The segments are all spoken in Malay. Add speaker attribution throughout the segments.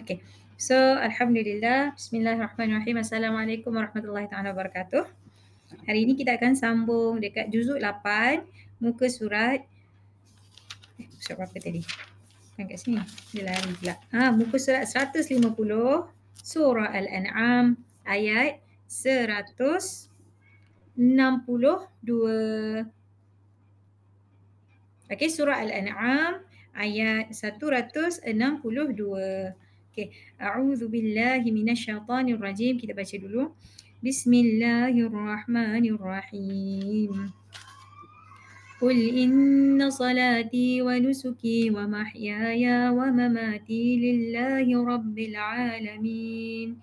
Speaker 1: Okay. So, Alhamdulillah. Bismillahirrahmanirrahim. Assalamualaikum warahmatullahi taala wabarakatuh. Hari ini kita akan sambung dekat juzuk 8, muka surat. Surat apa tadi? Kan kat sini. Dia lari pula. Muka surat 150, surah Al-An'am, ayat 162. Okey, surah Al-An'am ayat 162. Okey, a'udzu billahi minasyaitonir rajim. Kita baca dulu. Bismillahirrahmanirrahim. Qul inna salati wa nusuki wa mahyaya wa mamati lillahi rabbil alamin.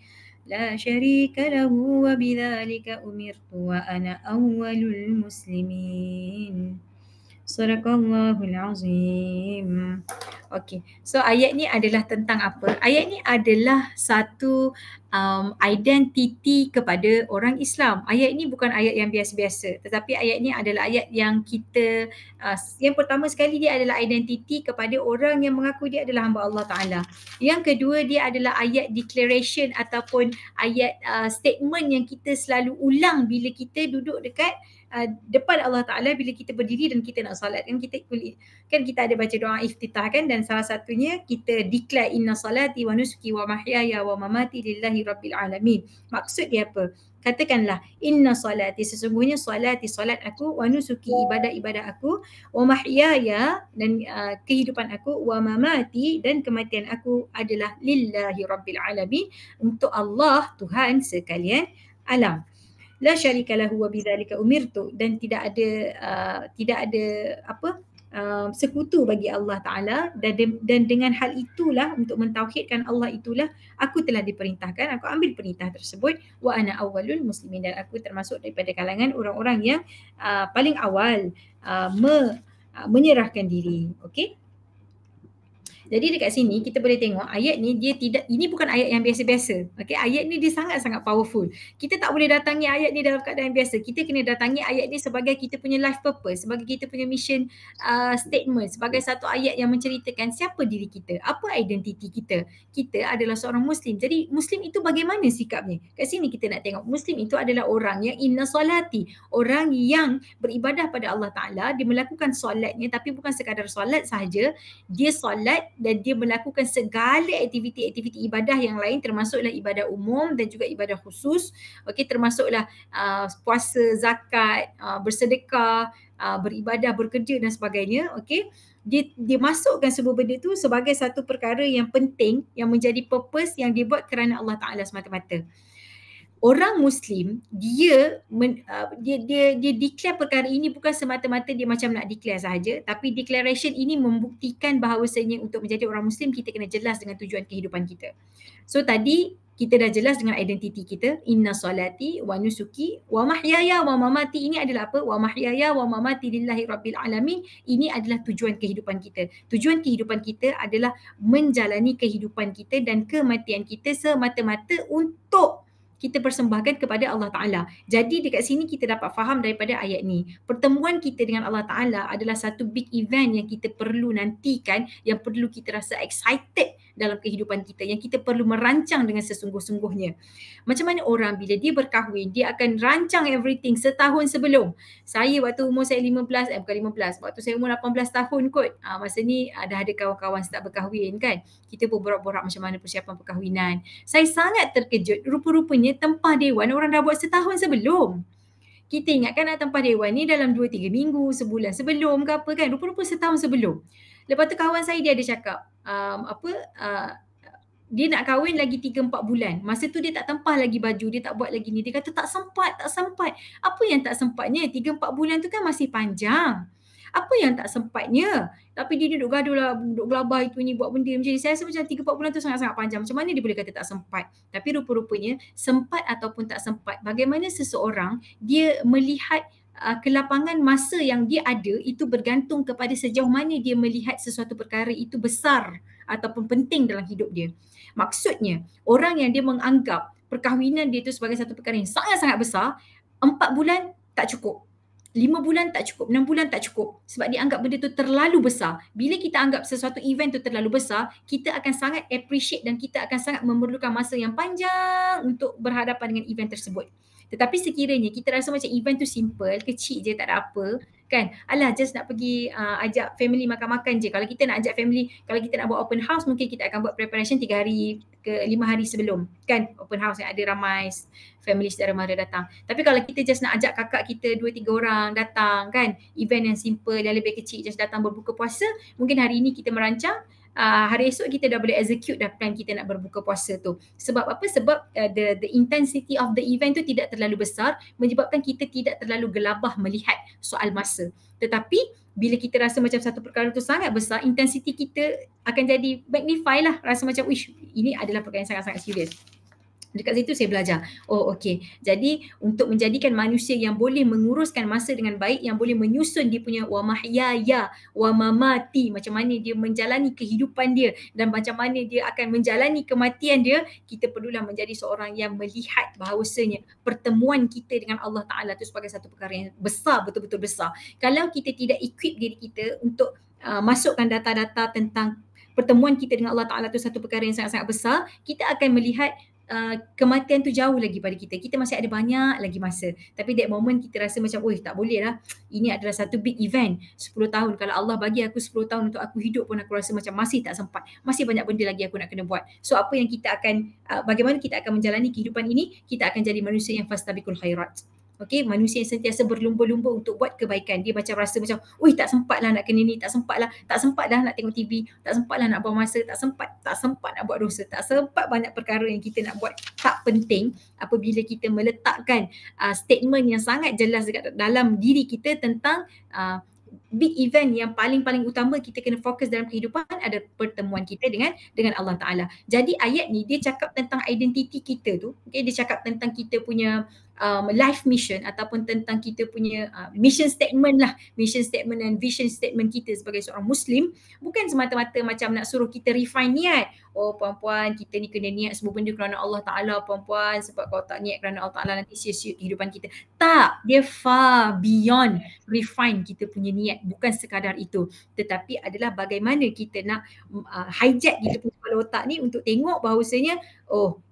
Speaker 1: La syarika lahu wa bidzalika umirtu wa ana awwalul muslimin. Sadaqallahul Azim. Okey. So ayat ni adalah tentang apa? Ayat ni adalah satu identiti kepada orang Islam. Ayat ni bukan ayat yang biasa-biasa, tetapi ayat ni adalah ayat yang kita yang pertama sekali dia adalah identiti kepada orang yang mengaku dia adalah hamba Allah Taala. Yang kedua, dia adalah ayat declaration ataupun ayat statement yang kita selalu ulang bila kita duduk dekat depan Allah Ta'ala bila kita berdiri dan kita nak solat. Kan kita ada baca doa iftitah kan, dan salah satunya kita declare inna salati wa nusuki wa mahyaya wa mamati lillahi rabbil alamin. Maksud dia apa? Katakanlah inna salati, sesungguhnya salati, salat aku, wa nusuki, ibadah-ibadah aku, wa mahyaya, dan kehidupan aku, wa mamati, dan kematian aku adalah lillahi rabbil alamin, untuk Allah Tuhan sekalian alam. La syarika lahu wa bidzalika umirtu, dan tidak ada sekutu bagi Allah Taala, dan dengan hal itulah, untuk mentauhidkan Allah itulah aku telah diperintahkan, aku ambil perintah tersebut, wa ana awwalul muslimin, dan aku termasuk daripada kalangan orang-orang yang paling awal menyerahkan diri. Okey. Jadi dekat sini kita boleh tengok ayat ni ini bukan ayat yang biasa-biasa. Okey, ayat ni dia sangat-sangat powerful. Kita tak boleh datangi ayat ni dalam keadaan biasa. Kita kena datangi ayat ni sebagai kita punya life purpose, sebagai kita punya mission statement, sebagai satu ayat yang menceritakan siapa diri kita, apa identiti kita. Kita adalah seorang Muslim. Jadi Muslim itu bagaimana sikapnya? Kat sini kita nak tengok Muslim itu adalah orang yang inna salati, orang yang beribadah pada Allah Ta'ala, dia melakukan solatnya, tapi bukan sekadar solat sahaja, dia solat dan dia melakukan segala aktiviti-aktiviti ibadah yang lain, termasuklah ibadah umum dan juga ibadah khusus. Okey, termasuklah puasa, zakat, bersedekah, beribadah, bekerja dan sebagainya. Okey, dia masukkan semua benda tu sebagai satu perkara yang penting, yang menjadi purpose yang dibuat kerana Allah Taala semata-mata. Orang Muslim dia declare perkara ini bukan semata-mata dia macam nak declare sahaja, tapi declaration ini membuktikan bahawasanya untuk menjadi orang Muslim kita kena jelas dengan tujuan kehidupan kita. So tadi kita dah jelas dengan identiti kita, inna salati wa nusuki wa mahyaya wa mamati. Ini adalah apa? Wa mahyaya wa mamati lillahi rabbil alamin. Ini adalah tujuan kehidupan kita. Tujuan kehidupan kita adalah menjalani kehidupan kita dan kematian kita semata-mata untuk kita persembahkan kepada Allah Ta'ala. Jadi dekat sini kita dapat faham daripada ayat ni, pertemuan kita dengan Allah Ta'ala adalah satu big event yang kita perlu nantikan, yang perlu kita rasa excited dalam kehidupan kita, yang kita perlu merancang dengan sesungguh-sungguhnya. Macam mana orang bila dia berkahwin, dia akan rancang everything setahun sebelum. Saya waktu umur saya 15, bukan 15, waktu saya umur 18 tahun kot, masa ni dah ada kawan-kawan start berkahwin kan. Kita pun borak-borak macam mana persiapan perkahwinan. Saya sangat terkejut, rupa-rupanya tempah dewan orang dah buat setahun sebelum. Kita ingatkan nak tempah dewan ni dalam 2-3 minggu, sebulan sebelum ke apa kan. Rupa-rupa setahun sebelum. Lepas tu kawan saya dia ada cakap, dia nak kahwin lagi 3-4 bulan. Masa tu dia tak tempah lagi baju, dia tak buat lagi ni. Dia kata tak sempat. Apa yang tak sempatnya? 3-4 bulan tu kan masih panjang. Apa yang tak sempatnya? Tapi dia duduk gaduh lah, duduk gelabah itu ni, buat benda macam ni. Saya rasa macam 3-4 bulan tu sangat-sangat panjang. Macam mana dia boleh kata tak sempat? Tapi rupa-rupanya sempat ataupun tak sempat, bagaimana seseorang dia melihat kelapangan masa yang dia ada itu bergantung kepada sejauh mana dia melihat sesuatu perkara itu besar ataupun penting dalam hidup dia. Maksudnya, orang yang dia menganggap perkahwinan dia itu sebagai satu perkara yang sangat-sangat besar, 4 bulan tak cukup. 5 bulan tak cukup, 6 bulan tak cukup. Sebab dia anggap benda tu terlalu besar. Bila kita anggap sesuatu event tu terlalu besar, kita akan sangat appreciate dan kita akan sangat memerlukan masa yang panjang untuk berhadapan dengan event tersebut. Tetapi sekiranya kita rasa macam event tu simple, kecil je, tak ada apa, kan? Alah, just nak pergi ajak family makan-makan je. Kalau kita nak ajak family, kalau kita nak buat open house, mungkin kita akan buat preparation 3 hari ke 5 hari sebelum, kan? Open house yang ada ramai family saudara mara datang. Tapi kalau kita just nak ajak kakak kita 2-3 orang datang, kan, event yang simple, yang lebih kecil, just datang berbuka puasa, mungkin hari ini kita merancang, hari esok kita dah boleh execute dah plan kita nak berbuka puasa tu. Sebab apa? Sebab the intensity of the event tu tidak terlalu besar, menyebabkan kita tidak terlalu gelabah melihat soal masa. Tetapi bila kita rasa macam satu perkara tu sangat besar, intensity kita akan jadi magnify lah, rasa macam wish, ini adalah perkara yang sangat-sangat serius. Dekat situ saya belajar. Oh okey. Jadi untuk menjadikan manusia yang boleh menguruskan masa dengan baik, yang boleh menyusun dia punya wa mahyaya wa mamati, macam mana dia menjalani kehidupan dia dan macam mana dia akan menjalani kematian dia, kita perlulah menjadi seorang yang melihat bahawasanya pertemuan kita dengan Allah Ta'ala itu sebagai satu perkara yang besar, betul-betul besar. Kalau kita tidak equip diri kita untuk masukkan data-data tentang pertemuan kita dengan Allah Ta'ala itu satu perkara yang sangat-sangat besar, kita akan melihat kematian tu jauh lagi pada kita. Kita masih ada banyak lagi masa. Tapi that moment kita rasa macam, oi tak boleh lah. Ini adalah satu big event. 10 tahun. Kalau Allah bagi aku 10 tahun untuk aku hidup pun aku rasa macam masih tak sempat. Masih banyak benda lagi aku nak kena buat. So apa yang kita akan, bagaimana kita akan menjalani kehidupan ini, kita akan jadi manusia yang fastabiqul khairat. Okey, manusia yang sentiasa berlumba-lumba untuk buat kebaikan. Dia macam rasa macam, ui tak sempat lah nak kena ni, tak sempat lah nak tengok TV, tak sempat lah nak buang masa, tak sempat nak buat dosa, tak sempat banyak perkara yang kita nak buat tak penting. Apabila kita meletakkan statement yang sangat jelas dekat dalam diri kita tentang big event yang paling-paling utama kita kena fokus dalam kehidupan ada pertemuan kita dengan Allah Ta'ala. Jadi ayat ni dia cakap tentang identiti kita tu, okay? Dia cakap tentang kita punya life mission ataupun tentang kita punya mission statement lah, mission statement dan vision statement kita sebagai seorang Muslim. Bukan semata-mata macam nak suruh kita refine niat. Oh puan-puan, kita ni kena niat semua benda kerana Allah Ta'ala puan-puan, sebab kalau tak niat kerana Allah Ta'ala nanti sia-sia kehidupan kita. Tak, dia far beyond refine kita punya niat, bukan sekadar itu, tetapi adalah bagaimana kita nak hijack kita punya kepala otak ni untuk tengok bahawasanya, oh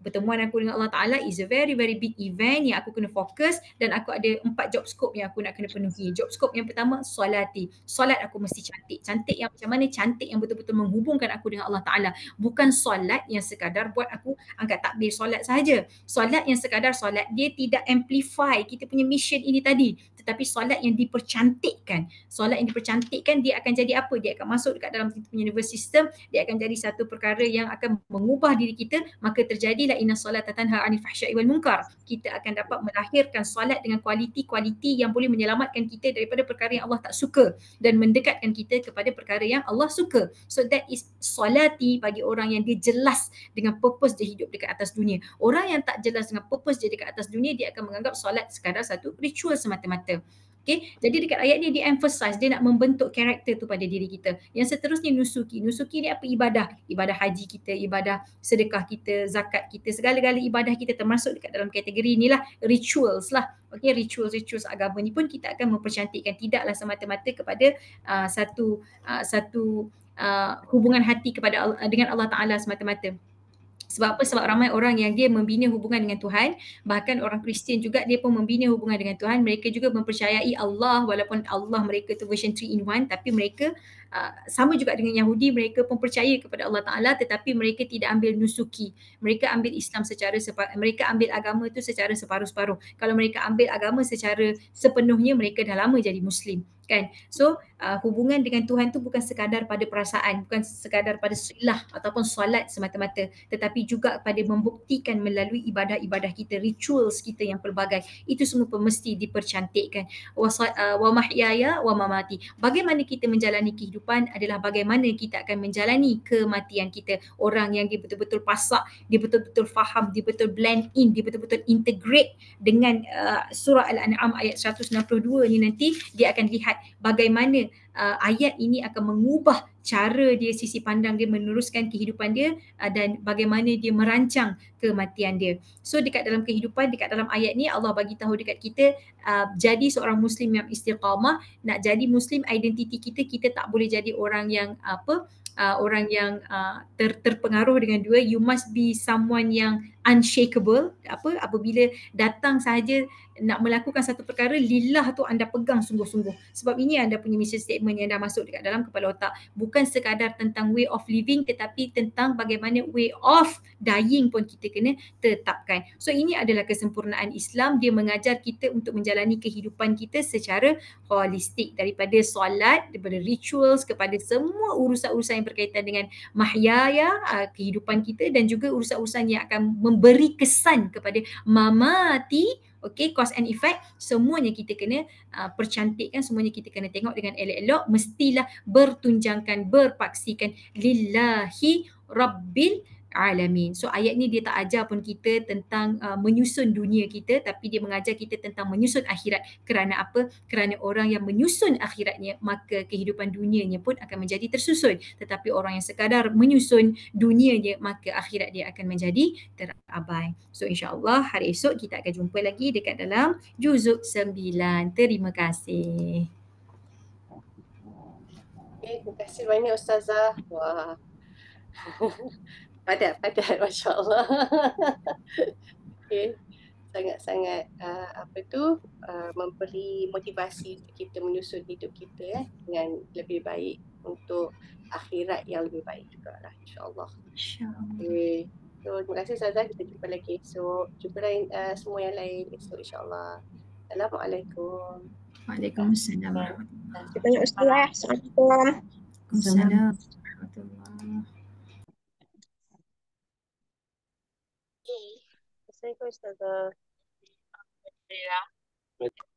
Speaker 1: pertemuan aku dengan Allah Ta'ala is a very very big event yang aku kena fokus dan aku ada 4 job scope yang aku nak kena penuhi. Job scope yang pertama, solati. Solat aku mesti cantik. Cantik yang macam mana? Cantik yang betul-betul menghubungkan aku dengan Allah Ta'ala. Bukan solat yang sekadar buat aku angkat takbir solat sahaja. Solat yang sekadar solat, dia tidak amplify kita punya mission ini tadi. Tetapi solat yang dipercantikkan. Solat yang dipercantikkan, dia akan jadi apa? Dia akan masuk dekat dalam kita punya nervous system. Dia akan jadi satu perkara yang akan mengubah diri kita. Maka terjadilah inna solata tanha 'anil fahsya'i wal munkar. Kita akan dapat melahirkan solat dengan kualiti-kualiti yang boleh menyelamatkan kita daripada perkara yang Allah tak suka dan mendekatkan kita kepada perkara yang Allah suka. So that is solati bagi orang yang dia jelas dengan purpose dia hidup dekat atas dunia. Orang yang tak jelas dengan purpose dia dekat atas dunia, dia akan menganggap solat sekadar satu ritual semata-mata. Okay, jadi dekat ayat ni dia emphasize, dia nak membentuk karakter tu pada diri kita. Yang seterusnya nusuki. Nusuki ni apa? Ibadah. Ibadah haji kita, ibadah sedekah kita, zakat kita, segala-gala ibadah kita termasuk dekat dalam kategori inilah rituals lah. Okay, rituals agama ni pun kita akan mempercantikkan, tidaklah semata-mata kepada satu hubungan hati kepada dengan Allah Ta'ala semata-mata. Sebab apa? Sebab ramai orang yang dia membina hubungan dengan Tuhan, bahkan orang Kristian juga dia pun membina hubungan dengan Tuhan. Mereka juga mempercayai Allah, walaupun Allah mereka tu version 3 in 1, tapi mereka sama juga dengan Yahudi, mereka pun percaya kepada Allah Ta'ala tetapi mereka tidak ambil nusuki. Mereka ambil Islam mereka ambil agama tu secara separuh-separuh. Kalau mereka ambil agama secara sepenuhnya, mereka dah lama jadi Muslim, kan? So hubungan dengan Tuhan tu bukan sekadar pada perasaan, bukan sekadar pada silah ataupun solat semata-mata, tetapi juga pada membuktikan melalui ibadah-ibadah kita, rituals kita yang pelbagai. Itu semua pun mesti dipercantikkan. Wa mahyaya wa mamati. Bagaimana kita menjalani kehidupan adalah bagaimana kita akan menjalani kematian kita. Orang yang dia betul-betul pasak, dia betul-betul faham, dia betul blend in, dia betul-betul integrate dengan surah Al-An'am ayat 192 ni, nanti dia akan lihat bagaimana ayat ini akan mengubah cara dia, sisi pandang dia, meneruskan kehidupan dia dan bagaimana dia merancang kematian dia. So dekat dalam kehidupan, dekat dalam ayat ni Allah bagi tahu dekat kita, jadi seorang muslim yang istiqamah. Nak jadi muslim, identiti kita, kita tak boleh jadi orang yang orang yang terpengaruh dengan dua. You must be someone yang unshakable. Apabila datang sahaja nak melakukan satu perkara, lillah tu anda pegang sungguh-sungguh. Sebab ini anda punya mission statement yang dah masuk dekat dalam kepala otak. Bukan sekadar tentang way of living, tetapi tentang bagaimana way of dying pun kita kena tetapkan. So ini adalah kesempurnaan Islam. Dia mengajar kita untuk menjalani kehidupan kita secara holistik, daripada solat, daripada rituals, kepada semua urusan-urusan yang berkaitan dengan mahyaya, kehidupan kita, dan juga urusan-urusan yang akan memberi kesan kepada mamati. Okay, cause and effect, semuanya kita kena percantikkan, semuanya kita kena tengok dengan elok-elok, mestilah bertunjangkan, berpaksikan lillahi rabbil alamin. So ayat ni dia tak ajar pun kita tentang menyusun dunia kita, tapi dia mengajar kita tentang menyusun akhirat. Kerana apa? Kerana orang yang menyusun akhiratnya, maka kehidupan dunianya pun akan menjadi tersusun. Tetapi orang yang sekadar menyusun dunianya, maka akhirat dia akan menjadi terabai. So insya-Allah hari esok kita akan jumpa lagi dekat dalam juzuk 9. Terima kasih.
Speaker 2: Okay, terima kasih banyak Ustazah. Wah. Padat, Masya Allah. Okay. Sangat-sangat memberi motivasi untuk kita menyusun hidup kita dengan lebih baik untuk akhirat yang lebih baik juga lah, insyaAllah. Okay. So, terima kasih Ustazah. Kita jumpa lagi esok. Jumpa lain, semua yang lain esok insyaAllah. Assalamualaikum.
Speaker 1: Waalaikumsalam warahmatullahi
Speaker 3: Terima kasih Ustazah. Assalamualaikum.
Speaker 1: wabarakatuh.
Speaker 3: Assalamualaikum Ustazah.
Speaker 4: Alhamdulillah.